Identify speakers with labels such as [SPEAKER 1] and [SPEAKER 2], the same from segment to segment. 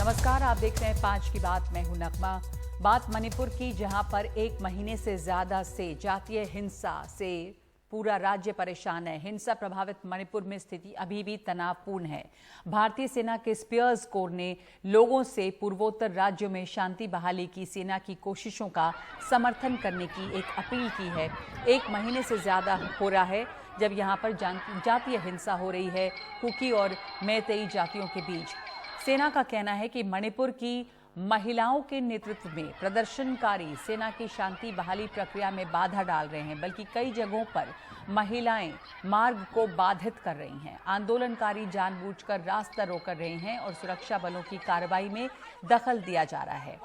[SPEAKER 1] नमस्कार, आप देख रहे हैं 5 की बात। मैं हूं नगमा। बात मणिपुर की, जहां पर 1 महीने से ज्यादा से जातीय हिंसा से पूरा राज्य परेशान है। हिंसा प्रभावित मणिपुर में स्थिति अभी भी तनावपूर्ण है। भारतीय सेना के स्पीयर्स कोर ने लोगों से पूर्वोत्तर राज्यों में शांति बहाली की सेना की कोशिशों का समर्थन करने की एक अपील की है। 1 महीने से ज्यादा हो रहा है जब यहां पर जातीय हिंसा हो रही है कुकी और मैतेई जातियों के बीच। सेना का कहना है कि मणिपुर की महिलाओं के नेतृत्व में प्रदर्शनकारी सेना की शांति बहाली प्रक्रिया में बाधा डाल रहे हैं, बल्कि कई जगहों पर महिलाएं मार्ग को बाधित कर रही हैं। आंदोलनकारी जानबूझकर रास्ता रोक रहे हैं और सुरक्षा बलों की कार्रवाई में दखल दिया जा रहा है।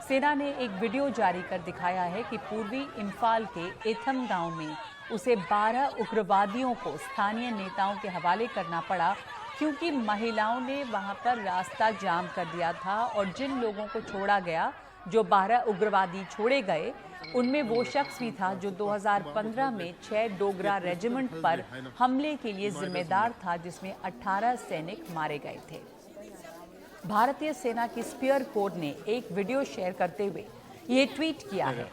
[SPEAKER 1] सेना ने एक वीडियो जारी कर दिखाया है कि पूर्वी इम्फाल के एथम गांव में उसे 12 उग्रवादियों को स्थानीय नेताओं के हवाले करना पड़ा, क्योंकि महिलाओं ने वहां पर रास्ता जाम कर दिया था और जिन लोगों को छोड़ा गया, जो 12 उग्रवादी छोड़े गए, उनमें वो शख्स भी था जो 2015 में 6 डोगरा रेजिमेंट पर हमले के लिए जिम्मेदार था, जिसमें 18 सैनिक मारे गए थे। भारतीय सेना की स्पीयर कोर ने एक वीडियो शेयर करते हुए ये ट्वीट किया है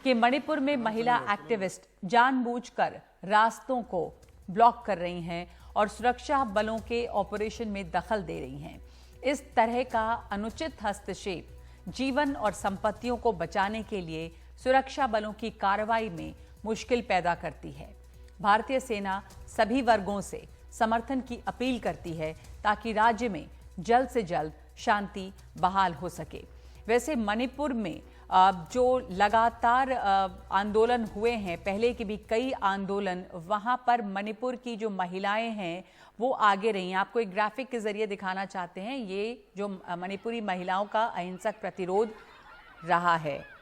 [SPEAKER 1] कि मणिपुर में महिला एक्टिविस्ट जानबूझकर रास्तों को ब्लॉक कर रही हैं और सुरक्षा बलों के ऑपरेशन में दखल दे रही हैं। इस तरह का अनुचित हस्तक्षेप जीवन और संपत्तियों को बचाने के लिए सुरक्षा बलों की कार्रवाई में मुश्किल पैदा करती है। भारतीय सेना सभी वर्गों से समर्थन की अपील करती है ताकि राज्य में जल्द से जल्द शांति बहाल हो सके। वैसे मणिपुर में जो लगातार आंदोलन हुए हैं, पहले के भी कई आंदोलन, वहां पर मणिपुर की जो महिलाएं हैं वो आगे रही हैं। आपको एक ग्राफिक के जरिए दिखाना चाहते हैं, ये जो मणिपुरी महिलाओं का अहिंसक प्रतिरोध रहा है। –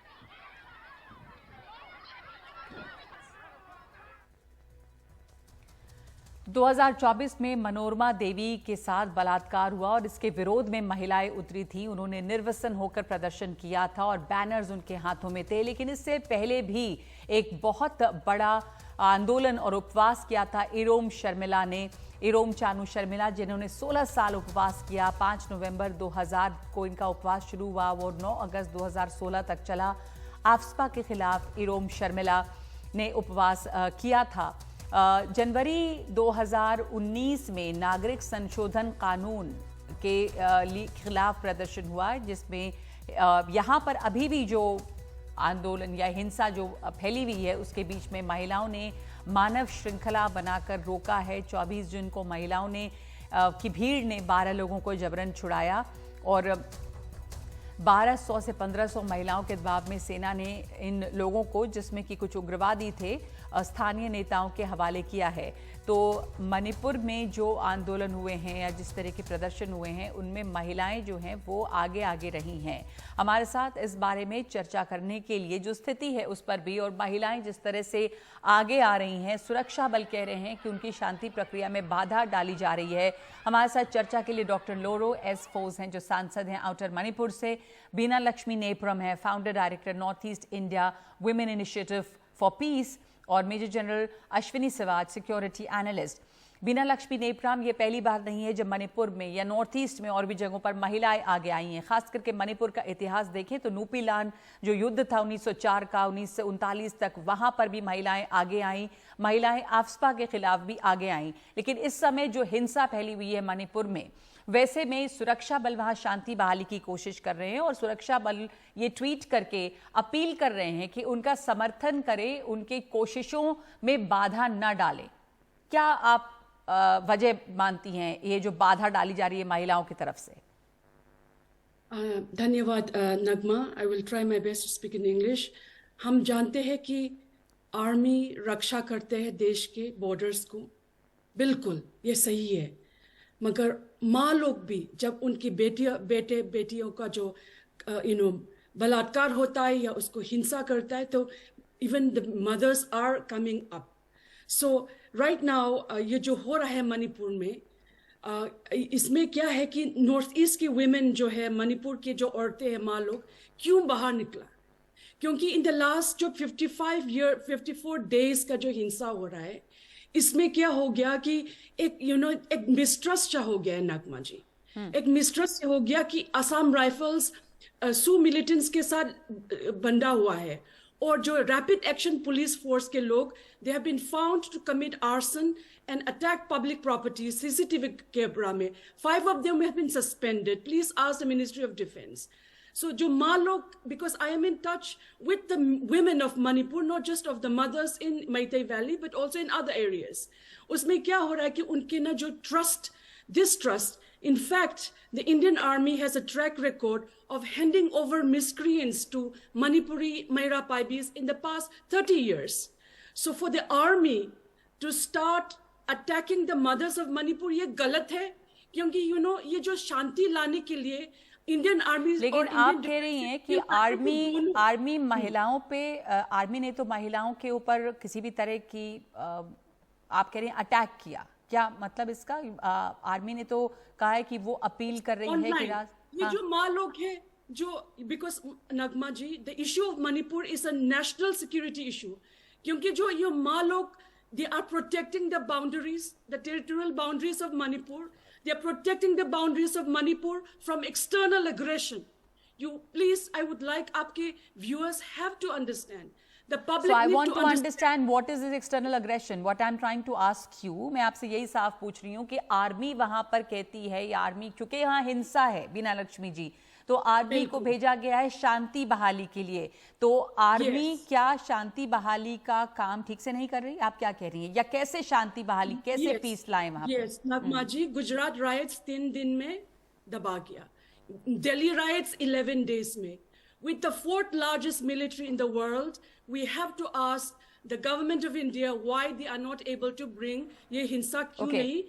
[SPEAKER 1] 2024 में मनोरमा देवी के साथ बलात्कार हुआ और इसके विरोध में महिलाएं उतरी थी। उन्होंने निर्वसन होकर प्रदर्शन किया था और बैनर्स उनके हाथों में थे। लेकिन इससे पहले भी एक बहुत बड़ा आंदोलन और उपवास किया था इरोम शर्मिला ने, इरोम चानू शर्मिला, जिन्होंने 16 साल उपवास किया। 5 नवंबर 2000 को इनका उपवास शुरू हुआ और 9 अगस्त 2016 तक चला। आफ्सपा के खिलाफ इरोम शर्मिला ने उपवास किया था। जनवरी 2019 में नागरिक संशोधन कानून के खिलाफ प्रदर्शन हुआ, जिसमें यहाँ पर अभी भी जो आंदोलन या हिंसा जो फैली हुई है, उसके बीच में महिलाओं ने मानव श्रृंखला बनाकर रोका है। 24 जून को महिलाओं ने की भीड़ ने 12 लोगों को जबरन छुड़ाया और 1200 से 1500 महिलाओं के दबाव में सेना ने इन लोगों को, जिसमें कि कुछ उग्रवादी थे, स्थानीय नेताओं के हवाले किया है। तो मणिपुर में जो आंदोलन हुए हैं या जिस तरह के प्रदर्शन हुए हैं, उनमें महिलाएं जो हैं वो आगे आगे रही हैं। हमारे साथ इस बारे में चर्चा करने के लिए जो स्थिति है उस पर भी, और महिलाएं जिस तरह से आगे आ रही हैं, सुरक्षा बल कह रहे हैं कि उनकी शांति प्रक्रिया में बाधा डाली जा रही है। हमारे साथ चर्चा के लिए डॉक्टर लोरो एस फोर्स हैं, जो सांसद हैं आउटर मणिपुर से। बीना लक्ष्मी नेप्रम है, founder director North East India women initiative for peace, और major general Ashwini Siwach, security analyst. Bina Lakshmi Nepram, ये पहली बार नहीं है जब मणिपुर में या नॉर्थ ईस्ट में और भी जगहों पर महिलाएं आगे आई हैं। खास करके मणिपुर का इतिहास देखें तो नूपीलान जो युद्ध था 1904 का, 1939 तक, वहां पर भी महिलाएं आगे आई। महिलाएं आफ्सपा के खिलाफ भी आगे आई। लेकिन इस समय जो हिंसा फैली हुई है मणिपुर में, वैसे में सुरक्षा बल वहां शांति बहाली की कोशिश कर रहे हैं और सुरक्षा बल ये ट्वीट करके अपील कर रहे हैं कि उनका समर्थन करें, उनकी कोशिशों में बाधा न डालें। क्या आप वजह मानती हैं ये जो बाधा डाली जा रही है महिलाओं की तरफ से?
[SPEAKER 2] धन्यवाद Nagma. I will try my best to speak in English. हम जानते हैं कि आर्मी रक्षा करते हैं देश के बॉर्डर्स को, बिल्कुल ये सही है, मगर माँ लोग भी जब उनकी बेटियों का जो बलात्कार होता है या उसको हिंसा करता है, तो even the Meiteis are coming up. So right now ये जो हो रहा है मणिपुर में, इसमें क्या है कि नॉर्थ ईस्ट की वुमेन जो है, मणिपुर की जो औरतें हैं, माँ लोग, क्यों बाहर निकला? क्योंकि इन द लास्ट जो 54 डेज का जो हिंसा हो रहा है, इसमें क्या हो गया कि एक एक मिसट्रस्ट हो गया है नगमा जी। एक मिस्ट्रस्ट हो गया कि असम राइफल्स सू मिलिटेंट्स के साथ बंधा हुआ है, और जो रैपिड एक्शन पुलिस फोर्स के लोग, they have been found to commit arson and attack public property CCTV camera में. 5 of them have been suspended. Please ask the Ministry of Defense. So जो माँ लोग, because I am in touch with the women of Manipur, not just of the mothers in Meitei Valley, but also in other areas. उसमें क्या हो रहा है कि उनके ना जो distrust, in fact, the Indian Army has a track record of handing over miscreants to Manipuri Meira Paibis in the past 30 years. So for the army to start attacking the mothers of Manipur, ये गलत है, क्योंकि ये जो शांति लाने के लिए Indian army.
[SPEAKER 1] लेकिन आप कह रही हैं कि आर्मी महिलाओं पे, आर्मी ने तो महिलाओं के ऊपर किसी भी तरह की आप कह रही हैं अटैक किया, क्या मतलब इसका? आर्मी ने तो कहा है कि वो अपील कर रही है कि
[SPEAKER 2] ये जो माँ लोग हैं, जो because Nagma ji, the issue of Manipur is a national security issue, क्योंकि जो ये माँ लोग, they are protecting the boundaries, the territorial boundaries of Manipur. They are protecting the boundaries of Manipur from external aggression. You please, I would like आपके viewers have to understand. The public.
[SPEAKER 1] So I want to understand what is this external aggression. What I'm trying to ask you, मैं आपसे यही साफ पूछ रही हूँ कि army वहां पर कहती है, या आर्मी, क्योंकि यहाँ हिंसा है बीना लक्ष्मी जी, तो आर्मी को भेजा गया है शांति बहाली के लिए, तो आर्मी क्या शांति बहाली का काम ठीक से नहीं कर रही? आप क्या कह रही हैं? या कैसे शांति बहाली, कैसे पीस लाएं वहां पर?
[SPEAKER 2] नगमा जी, गुजरात राइट्स 3 दिन में दबा गया, दिल्ली राइट्स 11 days में. With the 4th largest military in the world, we have to ask the government of India why they are not able to bring ये हिंसा क्यों नहीं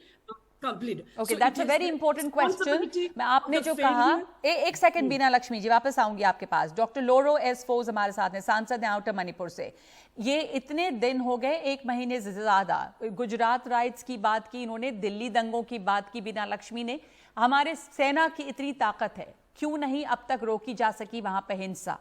[SPEAKER 2] complete.
[SPEAKER 1] Okay, so that's a very important question. मैं आपने जो कहा, एक second बीना लक्ष्मी जी, वापस आऊंगी आपके पास. डॉक्टर लोरो एस फोज हमारे साथ हैं, सांसद हैं आउटर मणिपुर से. ये इतने दिन हो गए, 1 महीने से ज्यादा, गुजरात राइट्स की बात की इन्होंने, दिल्ली दंगों की बात की बीना लक्ष्मी ने. हमारे सेना की इतनी ताकत है, क्यों नहीं अब तक रोकी जा सकी वहां पे हिंसा?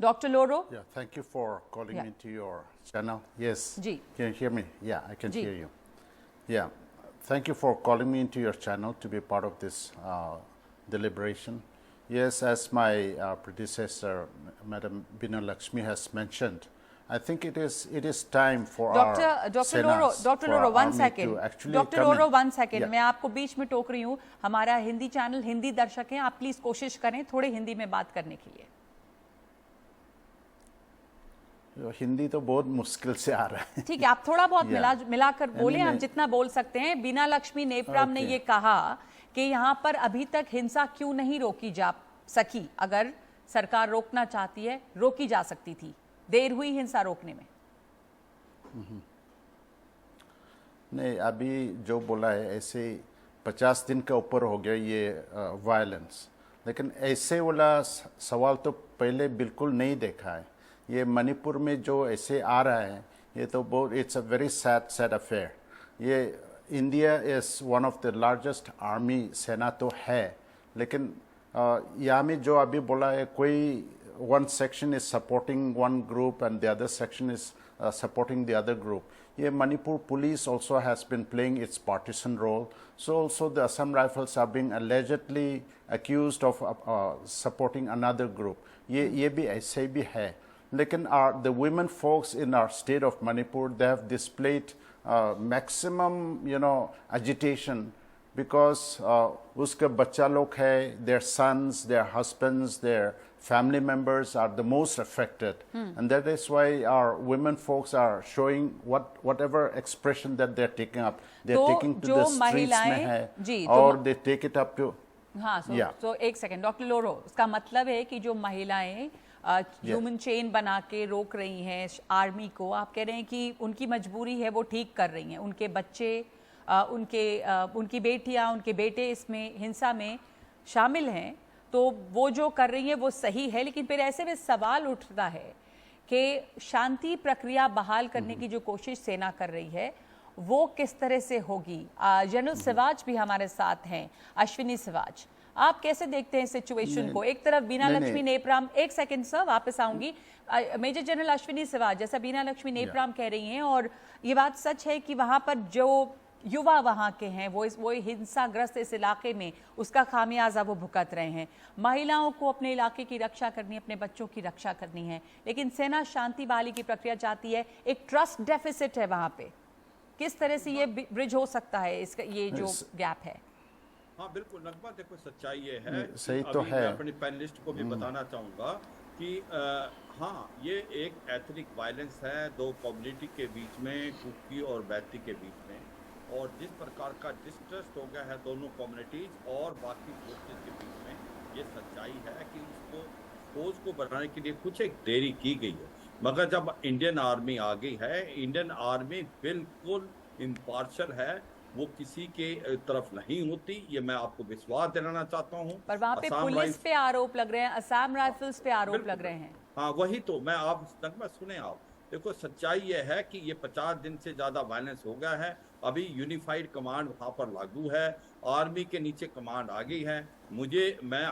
[SPEAKER 1] Dr. Loro?
[SPEAKER 3] Yeah, thank you for calling me to your channel. Yes.
[SPEAKER 1] Ji.
[SPEAKER 3] Can you hear me? Yeah, I can
[SPEAKER 1] Ji.
[SPEAKER 3] hear you. Yeah. Thank you for calling me into your channel to be part of this deliberation. Yes, as my predecessor, Madam Bina Lakshmi has mentioned, I think it is time for
[SPEAKER 1] Dr. Loro, one second. Dr. Loro, 1 second. मैं आपको बीच में टोक रही हूँ. हमारा Hindi channel, Hindi दर्शक हैं, आप please कोशिश करें थोड़े हिंदी में बात करने के लिए.
[SPEAKER 3] हिंदी तो बहुत मुश्किल से आ रहा है.
[SPEAKER 1] ठीक है, आप थोड़ा बहुत मिलाकर बोले, आप जितना बोल सकते हैं. बीना लक्ष्मी नेपराम ने ये कहा कि यहाँ पर अभी तक हिंसा क्यों नहीं रोकी जा सकी? अगर सरकार रोकना चाहती है, रोकी जा सकती थी. देर हुई हिंसा रोकने में.
[SPEAKER 3] नहीं, अभी जो बोला है ऐसे 50 दिन का ऊपर हो गया ये वायलेंस, लेकिन ऐसे वाला सवाल तो पहले बिल्कुल नहीं देखा है. ये मणिपुर में जो ऐसे आ रहा है, ये तो बहुत, it's a very sad affair. ये India is one of the largest army, सेना तो है, लेकिन यहाँ में जो अभी बोला है, कोई one section is supporting one group and the other section is supporting the other group. Yeah, Manipur police also has been playing its partisan role. So also the Assam Rifles are being allegedly accused of supporting another group. ये भी ऐसे भी है. लेकिन the women folks in our state of Manipur, they have displayed maximum, agitation because उसके बच्चा लोग है, their sons, their husbands, their family members are the most affected, and that is why our women folks are showing whatever expression that they're taking up, they're taking to the streets में है, और they take it up to.
[SPEAKER 1] हाँ, so एक second doctor लोरो, इसका मतलब है कि जो महिलाएं ह्यूमन चेन बना के रोक रही हैं आर्मी को, आप कह रहे हैं कि उनकी मजबूरी है, वो ठीक कर रही हैं. उनके बच्चे, उनकी बेटियां, उनके बेटे इसमें हिंसा में शामिल हैं, तो वो जो कर रही है वो सही है. लेकिन फिर ऐसे में सवाल उठता है कि शांति प्रक्रिया बहाल करने की जो कोशिश सेना कर रही है वो किस तरह से होगी? जनरल सिवाज भी हमारे साथ हैं, अश्विनी सिवाज. आप कैसे देखते हैं सिचुएशन को? एक तरफ बीना लक्ष्मी नेपराम, एक सेकंड सर, वापस आऊंगी. मेजर जनरल अश्विनी सिवाज, जैसा बीना लक्ष्मी नेपराम कह रही हैं, और ये बात सच है कि वहां पर जो युवा वहाँ के हैं, वो हिंसाग्रस्त इस इलाके में उसका खामियाजा वो भुगत रहे हैं। महिलाओं को अपने इलाके की रक्षा करनी है, अपने बच्चों की रक्षा करनी है, लेकिन सेना शांति बहाली की प्रक्रिया चाहती है। एक ट्रस्ट डेफिसिट है वहाँ पे। किस तरह से ये ब्रिज हो सकता है, इसका ये जो गैप है?
[SPEAKER 4] हाँ बिल्कुल नगमा, देखो सच्चाई ये है,
[SPEAKER 3] सही तो
[SPEAKER 4] अभी
[SPEAKER 3] है।
[SPEAKER 4] मैं अपने पैनलिस्ट को भी बताना चाहूँगा कि हाँ, ये एक एथनिक वायलेंस है दो कम्युनिटी के बीच में, कुकी और बैती के बीच में, और जिस प्रकार का डिस्ट्रस्ट हो गया है दोनों कम्युनिटीज और बाकी फोर्सेज के बीच में, ये सच्चाई है कि उसको फोर्स को बढ़ाने के लिए कुछ एक देरी की गई है। मगर जब इंडियन आर्मी आ गई है, इंडियन आर्मी बिल्कुल इम्पार्शल है, वो किसी के तरफ नहीं होती, ये मैं आपको विश्वास दिलाना चाहता हूँ।
[SPEAKER 1] पर वहाँ पे पुलिस पे आरोप लग रहे हैं, असम राइफल्स पे आरोप लग रहे हैं।
[SPEAKER 4] हाँ वही तो मैं आप नगमा सुने, आप देखो सच्चाई ये है कि ये 50 दिन से ज्यादा वायलेंस हो गया है। अभी यूनिफाइड कमांड वहाँ पर लागू है, आर्मी के नीचे कमांड आ गई है। मैं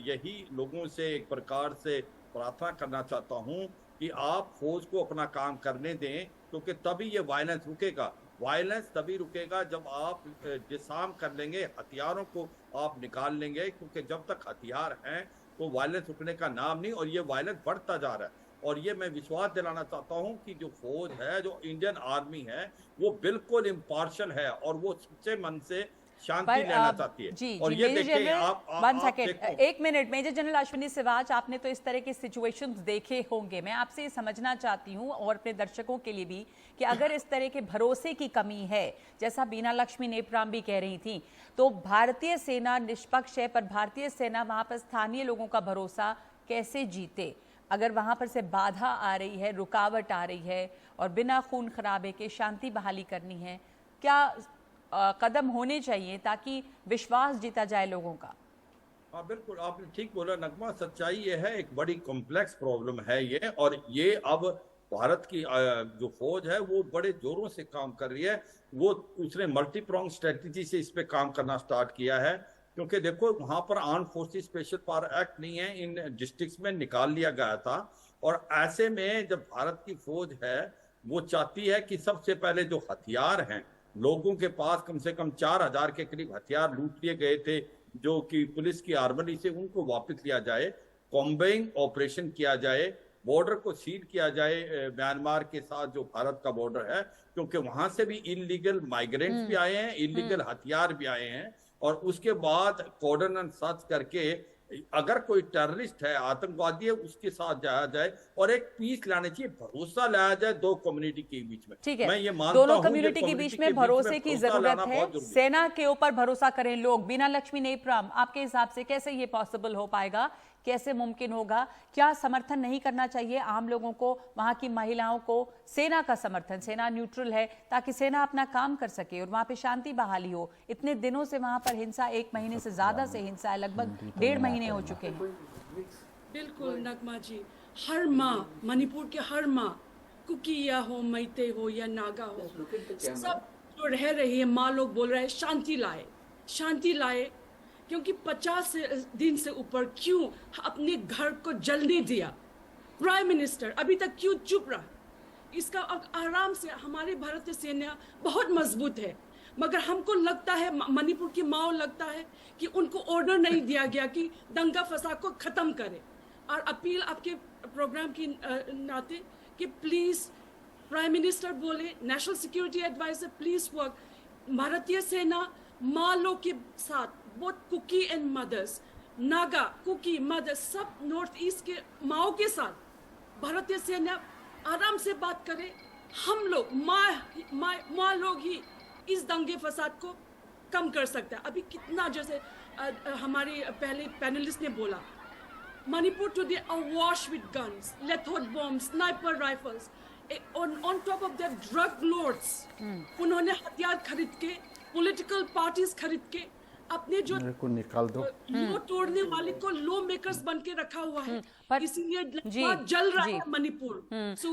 [SPEAKER 4] यही लोगों से एक प्रकार से प्रार्थना करना चाहता हूँ कि आप फौज को अपना काम करने दें, क्योंकि तभी ये वायलेंस रुकेगा। वायलेंस तभी रुकेगा जब आप डिसआर्म कर लेंगे, हथियारों को आप निकाल लेंगे, क्योंकि जब तक हथियार हैं तो वायलेंस रुकने का नाम नहीं, और ये वायलेंस बढ़ता जा रहा है। और ये मैं विश्वास दिलाना चाहता हूं कि जो फौज है, जो इंडियन आर्मी है, वो बिल्कुल इम्पार्शल है और वो सच्चे मन से शांति लेना चाहती है।
[SPEAKER 1] जी,
[SPEAKER 4] और
[SPEAKER 1] जी,
[SPEAKER 4] ये
[SPEAKER 1] मेजर
[SPEAKER 4] देखिए
[SPEAKER 1] जनरल, वन सेकेंड, एक minute. Major general Ashwini Siwach, आपने तो इस तरह के सिचुएशंस देखे होंगे। मैं आपसे ये समझना चाहती हूँ और अपने दर्शकों के लिए भी कि अगर इस तरह के भरोसे की कमी है, जैसा बीना लक्ष्मी नेपराम भी कह रही थी, तो भारतीय सेना निष्पक्ष है, पर भारतीय सेना वहां पर स्थानीय लोगों का भरोसा कैसे जीते? अगर वहां पर से बाधा आ रही है, रुकावट आ रही है और बिना खून खराबे के शांति बहाली करनी है, क्या कदम होने चाहिए ताकि विश्वास जीता जाए लोगों का?
[SPEAKER 4] हाँ बिल्कुल, आपने ठीक बोला नगमा, सच्चाई ये है, एक बड़ी कॉम्प्लेक्स प्रॉब्लम है ये, और ये अब भारत की जो फौज है वो बड़े जोरों से काम कर रही है। वो उसने मल्टी प्रोंग स्ट्रेटजी से इस पे काम करना स्टार्ट किया है, क्योंकि देखो वहां पर arm forces special power act नहीं है, इन डिस्ट्रिक्ट्स में निकाल लिया गया था। और ऐसे में जब भारत की फौज है वो चाहती है कि सबसे पहले जो हथियार हैं, लोगों के पास कम से कम 4000 के करीब हथियार लूट लिए गए थे जो कि पुलिस की आर्मरी से, उनको वापस लिया जाए, कॉम्बाइंग ऑपरेशन किया जाए, बॉर्डर को सील किया जाए म्यांमार के साथ जो भारत का बॉर्डर है, क्योंकि वहां से भी इलीगल माइग्रेंट्स भी आए हैं, इलीगल हथियार भी आए हैं। और उसके बाद कोऑर्डिनेट सर्च करके अगर कोई टेररिस्ट है, आतंकवादी है, उसके साथ जाया जाए और एक पीस लाने चाहिए, भरोसा लाया जाए दो कम्युनिटी के बीच में।
[SPEAKER 1] ठीक है,
[SPEAKER 4] मैं ये मानता
[SPEAKER 1] दोनों
[SPEAKER 4] हूं
[SPEAKER 1] कम्युनिटी के बीच में भरोसे की जरूरत है। सेना के ऊपर भरोसा करें लोग। बीना लक्ष्मी नेपराम, आपके हिसाब से कैसे ये पॉसिबल हो पाएगा, कैसे मुमकिन होगा? क्या समर्थन नहीं करना चाहिए आम लोगों को, वहां की महिलाओं को? सेना का समर्थन, सेना न्यूट्रल है ताकि सेना अपना काम कर सके और वहां पे शांति बहाली हो। इतने दिनों से वहां पर हिंसा, 1 महीने से ज्यादा से हिंसा है, लगभग 1.5 महीने हो चुके हैं।
[SPEAKER 2] बिल्कुल नगमा जी, हर माँ, मणिपुर के हर माँ, कुकिया हो, मैते हो या नागा हो, सब जो रह रही है, माँ लोग बोल रहे हैं शांति लाए, शांति लाए। क्योंकि 50 दिन से ऊपर क्यों अपने घर को जलने दिया? प्राइम मिनिस्टर अभी तक क्यों चुप रहा? इसका आराम से, हमारे भारतीय सेना बहुत मजबूत है, मगर हमको लगता है, मणिपुर की माओ लगता है कि उनको ऑर्डर नहीं दिया गया कि दंगा फसाद को खत्म करे। और अपील आपके प्रोग्राम की नाते कि प्लीज प्राइम मिनिस्टर बोले, national security adviser please work, भारतीय सेना माँ लोग के साथ, बोथ कुकी एंड मदर्स, नागा, कुकी, मदर्स, सब नॉर्थ ईस्ट के माओ के साथ भारतीय सेना आराम से बात करे। हम लोग माँ लोग ही इस दंगे फसाद को कम कर सकते हैं। अभी कितना, जैसे हमारे पहले पैनलिस्ट ने बोला, Manipur today awash with guns, lethal bomb, sniper rifles, on top of that drug lords, उन्होंने हथियार खरीद के, पॉलिटिकल पार्टीज खरीद के, अपने जो
[SPEAKER 3] को निकाल दो,
[SPEAKER 2] लो तोड़ने वाले को लो मेकर्स बन के रखा हुआ है। इसीलिए जल रहा है मणिपुर।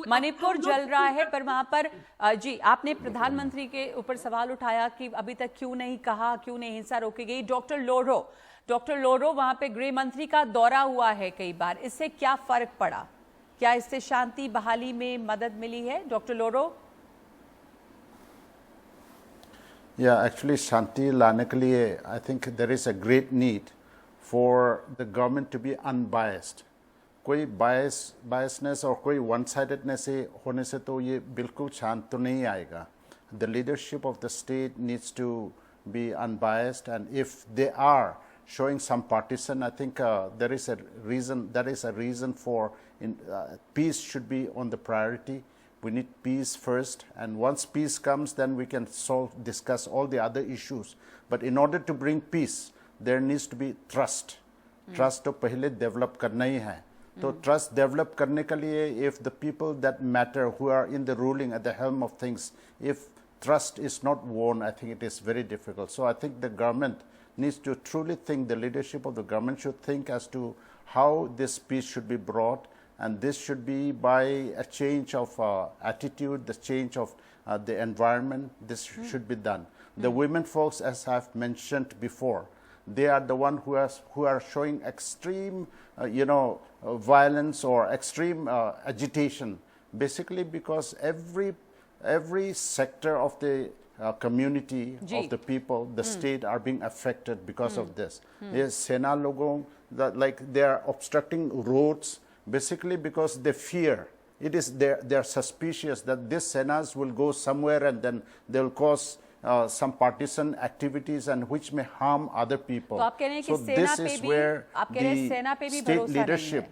[SPEAKER 1] मणिपुर जल रहा है, पर वहां पर जी, आपने प्रधानमंत्री के ऊपर सवाल उठाया कि अभी तक क्यों नहीं कहा, क्यों नहीं हिंसा रोकी गई। डॉक्टर लोरो वहां पे गृह मंत्री का दौरा हुआ है कई बार, इससे क्या फर्क पड़ा? क्या इससे शांति बहाली में मदद मिली है? डॉक्टर लोरो,
[SPEAKER 3] या एक्चुअली शांति लाने के लिए I think there is a great need for the government to be unbiased. कोई बायसनेस और कोई वन साइडेडनेस होने से तो ये बिल्कुल शांत तो नहीं आएगा। The leadership of the state needs to be unbiased, and if they are showing some partisan, I think there is a reason for peace should be on the priority. We need peace first, and once peace comes, then we can discuss all the other issues. But in order to bring peace, there needs to be trust. Trust तो पहले develop करना ही है। तो trust develop करने के लिए, if the people that matter who are in the ruling at the helm of things, if trust is not won, I think it is very difficult. So I think the government needs to truly think, the leadership of the government should think as to how this peace should be brought, and this should be by a change of attitude, the change of the environment. This should be done. The women folks, as I've mentioned before, they are the one who are showing extreme violence or extreme agitation, basically because every sector of the community of the people, the state are being affected because of this. Yes, Sena logon like they are obstructing roads basically because they fear. It is they are suspicious that these Senas will go somewhere and then they will cause some partisan activities and which may harm other people.
[SPEAKER 1] तो आप कह रहे हैं कि
[SPEAKER 3] So
[SPEAKER 1] सेना
[SPEAKER 3] this
[SPEAKER 1] पे
[SPEAKER 3] is
[SPEAKER 1] भी,
[SPEAKER 3] where
[SPEAKER 1] आप कह रहे हैं सेना पे भी
[SPEAKER 3] the state
[SPEAKER 1] भरोसा नहीं
[SPEAKER 3] leadership,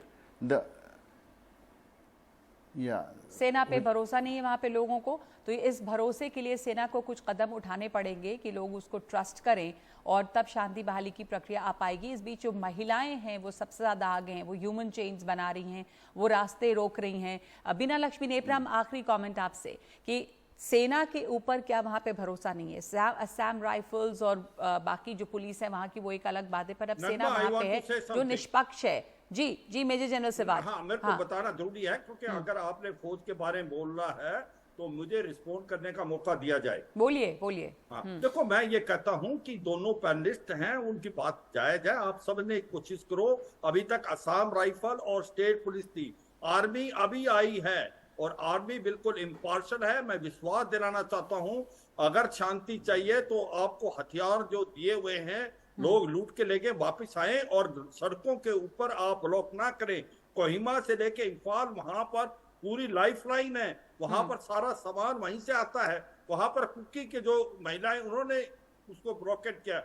[SPEAKER 1] है। सेना पे भरोसा नहीं है वहां पे लोगों को, तो इस भरोसे के लिए सेना को कुछ कदम उठाने पड़ेंगे कि लोग उसको ट्रस्ट करें और तब शांति बहाली की प्रक्रिया आ पाएगी। इस बीच जो महिलाएं हैं वो सबसे ज्यादा आगे हैं, वो ह्यूमन चेन्स बना रही हैं, वो रास्ते रोक रही हैं। बीना लक्ष्मी नेप्राम, आखिरी कमेंट आपसे कि सेना के ऊपर क्या वहां पे भरोसा नहीं है? असम राइफल्स और बाकी जो पुलिस है वहां की वो एक अलग बात है, पर अब सेना वहां पे है जो निष्पक्ष है। जी मेजर जनरल से बात।
[SPEAKER 4] हाँ, मेरे को बताना जरूरी है, क्योंकि अगर आपने फौज के बारे में बोलना है तो मुझे रिस्पॉन्ड करने का मौका दिया जाए।
[SPEAKER 1] बोलिए।
[SPEAKER 4] हाँ, देखो मैं ये कहता हूं कि दोनों पैनलिस्ट हैं, उनकी बात जायज है। आप सबने कोशिश करो, अभी तक असम राइफल और स्टेट पुलिस थी, आर्मी अभी आई है और आर्मी बिल्कुल इम्पार्शल है। मैं विश्वास दिलाना चाहता हूं, अगर शांति चाहिए तो आपको हथियार जो दिए हुए हैं लोग लूट के लेके वापस आए और सड़कों के ऊपर आप ब्लॉक ना करें। कोहिमा से लेके इम्फाल, वहां पर पूरी लाइफ लाइन है, वहां पर सारा सामान वहीं से आता है। वहां पर कुकी के जो महिलाएं, उन्होंने उसको ब्लॉकेट किया।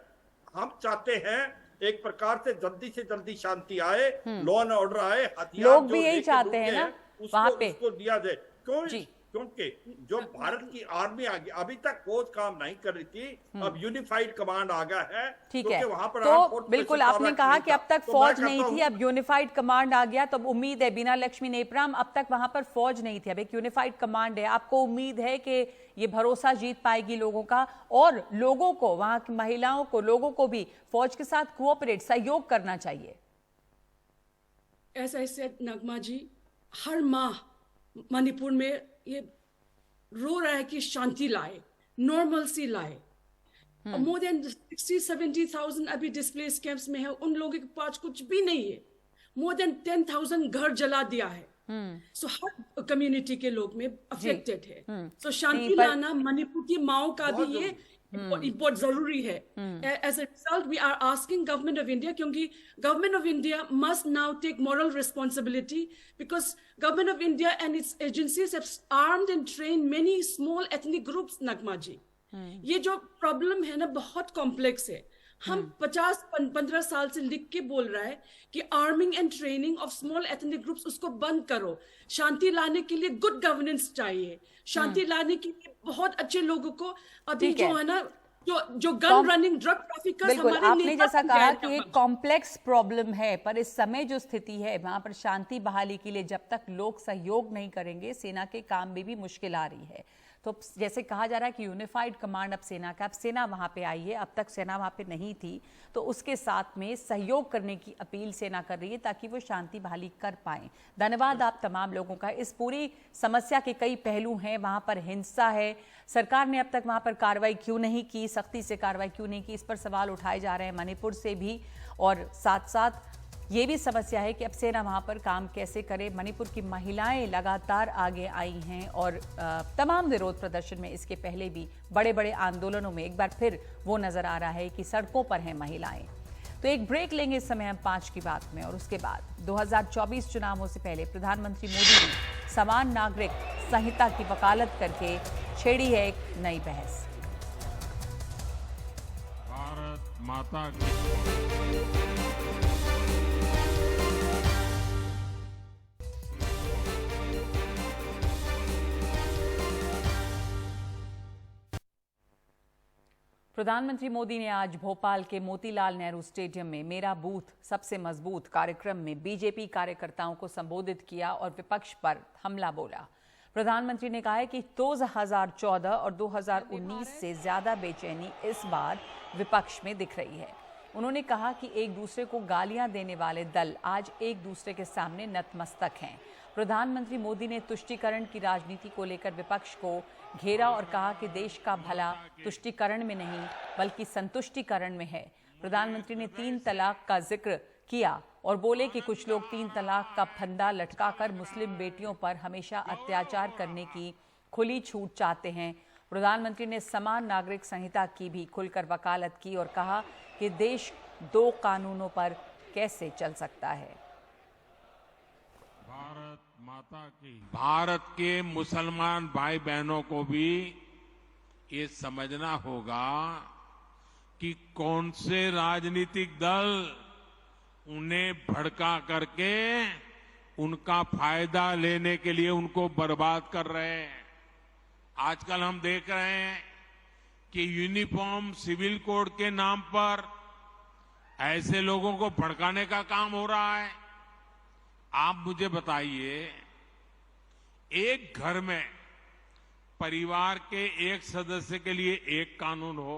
[SPEAKER 4] हम चाहते हैं एक प्रकार से जल्दी शांति आए, लॉ एंड ऑर्डर आए, हथियार
[SPEAKER 1] लोग भी यही चाहते हैं ना वहां पे,
[SPEAKER 4] उसको दिया जाए। क्योंकि जो भारत की आर्मी आ गई, अभी तक फौज काम नहीं कर रही थी, अब यूनिफाइड कमांड आ गया है।
[SPEAKER 1] ठीक है,
[SPEAKER 4] वहां पर
[SPEAKER 1] तो बिल्कुल आपने कहा कि अब तक फौज नहीं थी, अब यूनिफाइड कमांड आ गया, तो उम्मीद है बीना लक्ष्मी नेप्राम, अब तक वहां पर फौज नहीं थी, अब एक यूनिफाइड कमांड है। आपको उम्मीद है कि ये भरोसा जीत पाएगी लोगों का, और लोगों को, वहां की महिलाओं को, लोगों को भी फौज के साथ कोऑपरेट, सहयोग करना चाहिए?
[SPEAKER 2] ऐसे नगमा जी, हर माह मणिपुर में ये रो रहा है कि शांति लाए, नॉर्मलसी लाए। मोर देन 60-70,000 अभी डिस्प्लेस कैंप्स में है, उन लोगों के पास कुछ भी नहीं है। मोर देन 10,000 घर जला दिया है। सो हर कम्युनिटी के लोग में अफेक्टेड है। सो शांति लाना मणिपुर की माओ का भी ये बहुत जरूरी है। As a result we are asking government of India, क्योंकि government of India must now take moral responsibility, because government of India and its agencies have armed and train many small ethnic groups. Nagma ji, ये जो problem है ना बहुत complex है। हम 50-15 साल से लिख के बोल रहा है कि arming and training of small ethnic groups उसको बंद करो। शांति लाने के लिए गुड गवर्नेंस चाहिए, शांति लाने के लिए बहुत अच्छे लोगों को। अभी जो है ना जो गन रनिंग ड्रग ट्रैफिकर्स,
[SPEAKER 1] बिल्कुल आपने जैसा कहा कि एक कॉम्प्लेक्स प्रॉब्लम है, पर इस समय जो स्थिति है वहां पर शांति बहाली के लिए जब तक लोग सहयोग नहीं करेंगे, सेना के काम में भी मुश्किल आ रही है। तो जैसे कहा जा रहा है कि यूनिफाइड कमांड अब सेना का, अब सेना वहां पे आई है, अब तक सेना वहां पे नहीं थी, तो उसके साथ में सहयोग करने की अपील सेना कर रही है ताकि वो शांति बहाली कर पाए। धन्यवाद आप तमाम लोगों का। इस पूरी समस्या के कई पहलू हैं, वहां पर हिंसा है, सरकार ने अब तक वहां पर कार्रवाई क्यों नहीं की, सख्ती से कार्रवाई क्यों नहीं की, इस पर सवाल उठाए जा रहे हैं मणिपुर से भी, और साथ साथ ये भी समस्या है कि अब सेना वहां पर काम कैसे करे। मणिपुर की महिलाएं लगातार आगे आई हैं और तमाम विरोध प्रदर्शन में इसके पहले भी बड़े बड़े आंदोलनों में एक बार फिर वो नजर आ रहा है कि सड़कों पर हैं महिलाएं। तो एक ब्रेक लेंगे इस समय हम 5 की बात में, और उसके बाद 2024 चुनावों से पहले प्रधानमंत्री मोदी ने समान नागरिक संहिता की वकालत करके छेड़ी है एक नई बहस।
[SPEAKER 5] भारत माता की
[SPEAKER 1] प्रधानमंत्री मोदी ने आज भोपाल के मोतीलाल नेहरू स्टेडियम में मेरा बूथ सबसे मजबूत कार्यक्रम में बीजेपी कार्यकर्ताओं को संबोधित किया और विपक्ष पर हमला बोला। प्रधानमंत्री ने कहा है कि 2014 और 2019 से ज्यादा बेचैनी इस बार विपक्ष में दिख रही है। उन्होंने कहा कि एक दूसरे को गालियां देने वाले दल आज एक दूसरे के सामने नतमस्तक हैं। प्रधानमंत्री मोदी ने तुष्टीकरण की राजनीति को लेकर विपक्ष को घेरा और कहा कि देश का भला तुष्टीकरण में नहीं बल्कि संतुष्टीकरण में है। प्रधानमंत्री ने 3 तलाक का जिक्र किया और बोले कि कुछ लोग 3 तलाक का फंदा लटकाकर मुस्लिम बेटियों पर हमेशा अत्याचार करने की खुली छूट चाहते हैं। प्रधानमंत्री ने समान नागरिक संहिता की भी खुलकर वकालत की और कहा कि देश 2 कानूनों पर कैसे चल सकता है।
[SPEAKER 5] भारत माता की भारत के मुसलमान भाई बहनों को भी ये समझना होगा कि कौन से राजनीतिक दल उन्हें भड़का करके उनका फायदा लेने के लिए उनको बर्बाद कर रहे हैं। आजकल हम देख रहे हैं कि यूनिफॉर्म सिविल कोड के नाम पर ऐसे लोगों को भड़काने का काम हो रहा है। आप मुझे बताइए, एक घर में परिवार के एक सदस्य के लिए एक कानून हो,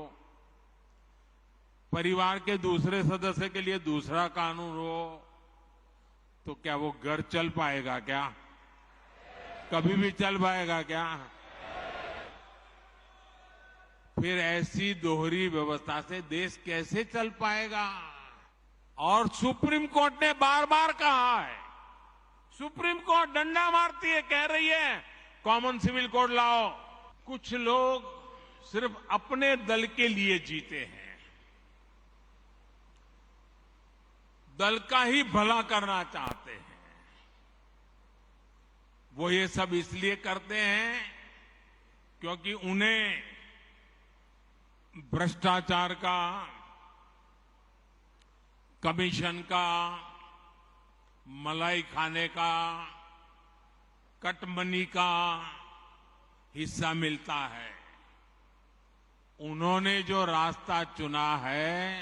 [SPEAKER 5] परिवार के दूसरे सदस्य के लिए दूसरा कानून हो, तो क्या वो घर चल पाएगा? क्या कभी भी चल पाएगा क्या? फिर ऐसी दोहरी व्यवस्था से देश कैसे चल पाएगा? और सुप्रीम कोर्ट ने बार बार कहा है, सुप्रीम कोर्ट डंडा मारती है, कह रही है कॉमन सिविल कोड लाओ। कुछ लोग सिर्फ अपने दल के लिए जीते हैं, दल का ही भला करना चाहते हैं। वो ये सब इसलिए करते हैं क्योंकि उन्हें भ्रष्टाचार का, कमीशन का, मलाई खाने का, कटमनी का हिस्सा मिलता है। उन्होंने जो रास्ता चुना है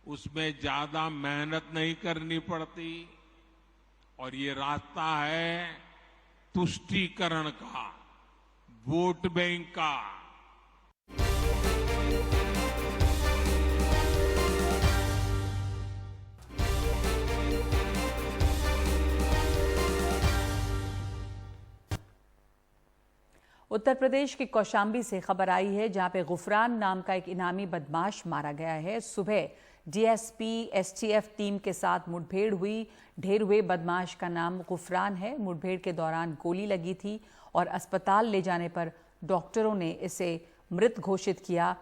[SPEAKER 5] उसमें ज्यादा मेहनत नहीं करनी पड़ती और ये रास्ता है तुष्टीकरण का, वोट बैंक का।
[SPEAKER 1] उत्तर प्रदेश के कौशाम्बी से खबर आई है जहां पे गुफरान नाम का एक इनामी बदमाश मारा गया है। सुबह डीएसपी एसटीएफ टीम के साथ मुठभेड़ हुई। ढेर हुए बदमाश का नाम गुफरान है। मुठभेड़ के दौरान गोली लगी थी और अस्पताल ले जाने पर डॉक्टरों ने इसे मृत घोषित किया।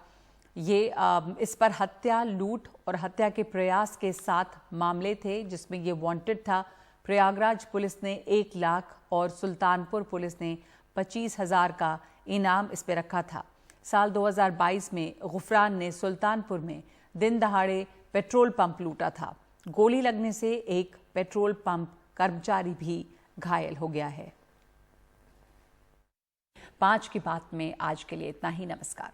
[SPEAKER 1] इस पर हत्या, लूट और हत्या के प्रयास के 7 मामले थे जिसमें ये वांटेड था। प्रयागराज पुलिस ने 1 लाख और सुल्तानपुर पुलिस ने 25,000 का इनाम इस पे रखा था। साल 2022 में गुफरान ने सुल्तानपुर में दिन दहाड़े पेट्रोल पंप लूटा था। गोली लगने से एक पेट्रोल पंप कर्मचारी भी घायल हो गया है। 5 की बात में आज के लिए इतना ही। नमस्कार।